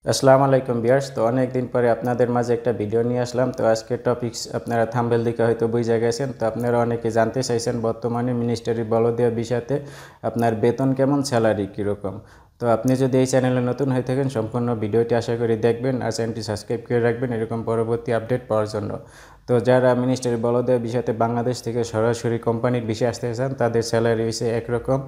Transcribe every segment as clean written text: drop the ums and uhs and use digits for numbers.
আসসালামু আলাইকুম ভিউয়ার্স। তো অনেক দিন পরে আপনাদের মাঝে একটা ভিডিও নিয়ে আসলাম। তো আজকের টপিকস আপনারা থাম্বনেল দেখে হয়তো বুঝে গেছেন। তো আপনারা অনেকে জানতে চাইছেন বর্তমানে মিনিস্টারি বলদিয়া বিষয়তে আপনার বেতন কেমন, স্যালারি কীরকম। তো আপনি যদি এই চ্যানেলে নতুন হয়ে থাকেন সম্পূর্ণ ভিডিওটি আশা করি দেখবেন আর চ্যানেলটি সাবস্ক্রাইব করে রাখবেন এরকম পরবর্তী আপডেট পাওয়ার জন্য। তো যারা মিনিস্টারি বলদিয়া বিষয়তে বাংলাদেশ থেকে সরাসরি কোম্পানির বিষয়ে আসতে চান তাদের স্যালারি হয়েছে একরকম।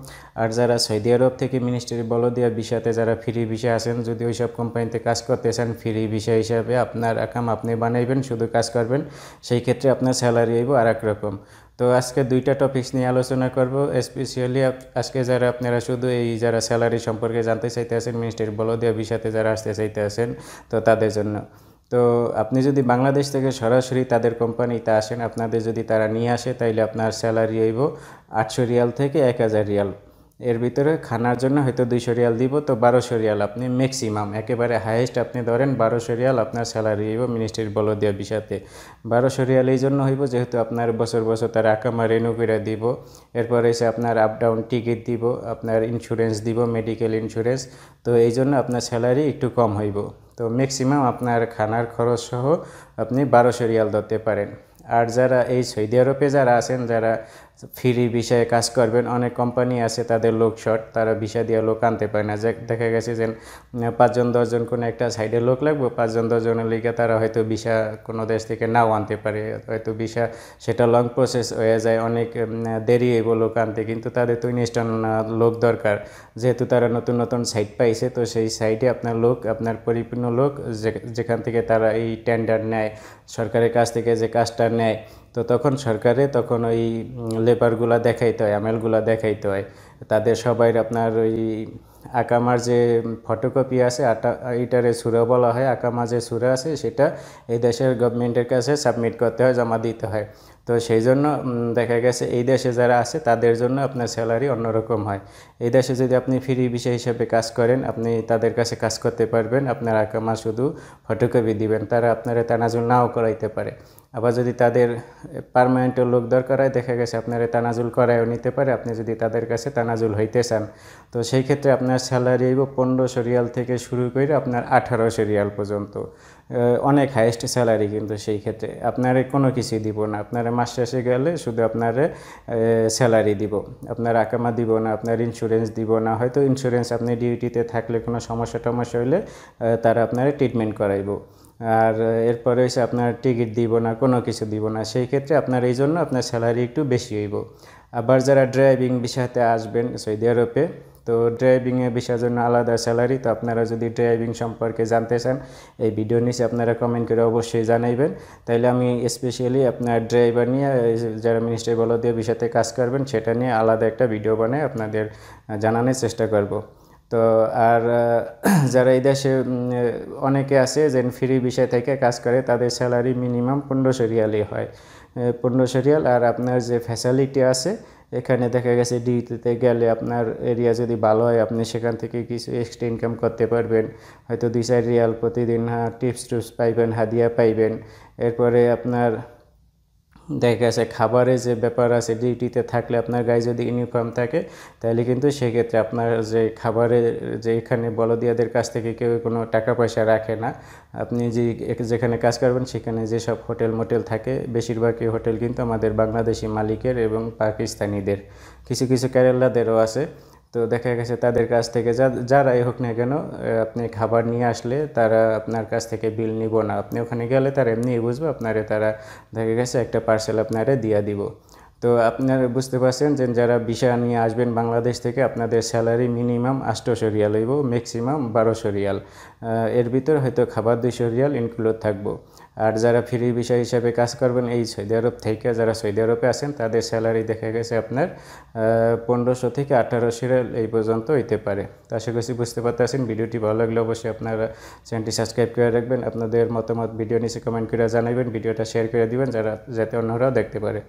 আর যারা সৌদি আরব থেকে মিনিস্টারি বলদিয়া বিষয়তে যারা ফ্রি বিষয় আসেন, যদি ওই সব কোম্পানিতে কাজ করতে চান ফ্রি বিষয় হিসাবে আপনার আকাম আপনি বানাইবেন, শুধু কাজ করবেন, সেই ক্ষেত্রে আপনার স্যালারি হইব আর এক রকম। তো আজকে দুইটা টপিকস নিয়ে আলোচনা করব। স্পেশালি আজকে যারা আপনারা শুধু এই যারা স্যালারি সম্পর্কে জানতে চাইতে আছেন মিনিস্টারি বলদিয়া বিষয়তে যারা আসতে চাইতে আছেন, তো তাদের জন্য। তো আপনি যদি বাংলাদেশ থেকে সরাসরি তাদের কোম্পানিতে আসেন, আপনাদের যদি তারা নিয়ে আসে তাইলে আপনার স্যালারি হইব 800 রিয়াল থেকে 1000 রিয়াল। এর ভিতরে খানার জন্য হয়তো 200 রিয়াল দিব, তো 1200 রিয়াল আপনি ম্যাক্সিমাম একেবারে হাইয়েস্ট আপনি ধরেন 1200 রিয়াল আপনার স্যালারি হইব মিনিস্ট্রির বলদিয়া বিষয়তে। 1200 রিয়াল এই জন্য হইব যেহেতু আপনার বছর বছর তার আকামা রেনু করে দিব। এরপরে এসে আপনার আপ ডাউন টিকিট দিব, আপনার ইন্স্যুরেন্স দিব, মেডিকেল ইন্স্যুরেন্স। তো এই জন্য আপনার স্যালারি একটু কম হইব। তো ম্যাক্সিমাম আপনার খানার খরচ সহ আপনি 1200 রিয়াল ধরতে পারেন। আর যারা এই সৌদি আরবে যারা আছেন, যারা ফ্রি বিষয়ে কাজ করবেন, অনেক কোম্পানি আছে তাদের লোক শর্ট, তারা ভিসা দিয়ে লোক আনতে পারে না। যে দেখা গেছে যে 5জন 10জন কোনো একটা সাইডে লোক লাগবে, 5জন 10জনের লিগে তারা হয়তো ভিসা কোনো দেশ থেকে নাও আনতে পারে, হয়তো ভিসা সেটা লং প্রসেস হয়ে যায়, অনেক দেরি হইব লোক আনতে, কিন্তু তাদের তো ইনস্ট্যান্ট লোক দরকার। যেহেতু তারা নতুন নতুন সাইট পাইছে, তো সেই সাইটে আপনার লোক, আপনার পরিপূর্ণ লোক যেখান থেকে তারা এই টেন্ডার নেয়, সরকারের কাছ থেকে যে কাজটা নেয়, তো তখন সরকারে তখন ওই লেবারগুলা দেখাইতে হয়, আমেলগুলা দেখাইতে হয় তাদের সবাই। আপনার ওই আকামার যে ফটোকপি আছে এইটারে সুরা বলা হয়, আকামা যে সুরা আছে সেটা এই দেশের গভর্নমেন্টের কাছে সাবমিট করতে হয়, জমা দিতে হয়। তো সেই জন্য দেখা গেছে এই দেশে যারা আছে তাদের জন্য আপনার স্যালারি অন্যরকম হয়। এই দেশে যদি আপনি ফ্রি বিষয় হিসেবে কাজ করেন, আপনি তাদের কাছে কাজ করতে পারবেন, আপনার আকামা শুধু ফটোকপি দিবেন, তারা আপনারা তানাজুল নাও করাইতে পারে। আবার যদি তাদের পার্মানেন্টের লোক দরকার হয়, দেখা গেছে আপনারা তানাজুল করায়ও নিতে পারে, আপনি যদি তাদের কাছে তানাজুল হইতে চান। তো সেই ক্ষেত্রে আপনার স্যালারি হইব 1500 রিয়াল থেকে শুরু করে আপনার 1800 রিয়াল পর্যন্ত। অনেক হাইয়েস্ট স্যালারি, কিন্তু সেই ক্ষেত্রে আপনারা কোনো কিছুই দিব না, আপনারা মাস শেষে গেলে শুধু আপনারা স্যালারি দিব, আপনার আকামা দিব না, আপনার ইন্স্যুরেন্স দিব না। হয়তো ইন্স্যুরেন্স আপনি ডিউটিতে থাকলে কোনো সমস্যা টমস্যা হইলে তারা আপনারা ট্রিটমেন্ট করাইব। আর এরপরে হচ্ছে আপনার টিকিট দিব না, কোনো কিছু দিব না। সেই ক্ষেত্রে আপনার এই জন্য আপনার স্যালারি একটু বেশি হইব। আবার যারা ড্রাইভিং বিষয়তে আসবেন সৌদি আরবে, তো ড্রাইভিংয়ের বিষয়ের জন্য আলাদা স্যালারি। তো আপনারা যদি ড্রাইভিং সম্পর্কে জানতে চান এই ভিডিও নিচে আপনারা কমেন্ট করে অবশ্যই জানাইবেন, তাইলে আমি স্পেশালি আপনার ড্রাইভার নিয়ে যারা মিনিস্ট্রি বলদিয়া বিষয়তে কাজ করবেন সেটা নিয়ে আলাদা একটা ভিডিও বানায় আপনাদের জানানোর চেষ্টা করব। তো আর যারা এই দেশে অনেকে আছে যে ফ্রি বিষয় থেকে কাজ করে, তাদের স্যালারি মিনিমাম 1500 রিয়ালই হয়, 1500 রিয়াল। আর আপনার যে ফ্যাসিলিটি আছে এখানে দেখা গেছে ডিউটিতে গেলে আপনার এরিয়া যদি ভালো হয়, আপনি সেখান থেকে কিছু এক্সট্রা ইনকাম করতে পারবেন, হয়তো 2-4 রিয়াল প্রতিদিন টিপস পাইবেন, হাদিয়া পাইবেন। এরপরে আপনার দেখা গেছে খাবারে যে ব্যাপার আছে, ডিউটিতে থাকলে আপনার গায়ে যদি ইউনিফর্ম থাকে তাহলে কিন্তু সেক্ষেত্রে আপনার যে খাবারে, যে এখানে বলদিয়াদের কাছ থেকে কেউ কোনো টাকা পয়সা রাখে না। আপনি যেখানে কাজ করবেন সেখানে যেসব হোটেল মোটেল থাকে, বেশিরভাগই হোটেল কিন্তু আমাদের বাংলাদেশি মালিকের এবং পাকিস্তানিদের, কিছু কিছু কেরালাদেরও আছে। তো দেখা গেছে তাদের কাছ থেকে যারাই হোক না কেন, আপনি খাবার নিয়ে আসলে তারা আপনার কাছ থেকে বিল নিব না, আপনি ওখানে গেলে তারা এমনিই বুঝবে আপনারে, তারা দেখা গেছে একটা পার্সেল আপনারে দিয়ে দিব। তো আপনারা বুঝতে পারছেন যে যারা ভিসা নিয়ে আসবেন বাংলাদেশ থেকে, আপনাদের স্যালারি মিনিমাম 800 রিয়াল হইব, ম্যাক্সিমাম 1200 রিয়াল। এর ভিতরে হয়তো খাবার 200 রিয়াল ইনক্লুড থাকবো। আর যারা ফ্রি ভিসা হিসাবে কাজ করবেন এই সৌদি আরব থেকে, যারা সৌদি আরবে আছেন তাদের স্যালারি দেখা গেছে আপনার 1500 থেকে 1800 রিয়াল এই পর্যন্ত হইতে পারে। তো আশা করছি বুঝতে পারতেছেন। ভিডিওটি ভালো লাগলে অবশ্যই আপনারা চ্যানেলটি সাবস্ক্রাইব করে রাখবেন, আপনাদের মতামত ভিডিও নিচে কমেন্ট করে জানাবেন, ভিডিওটা শেয়ার করে দিবেন যাতে অন্যরাও দেখতে পারে।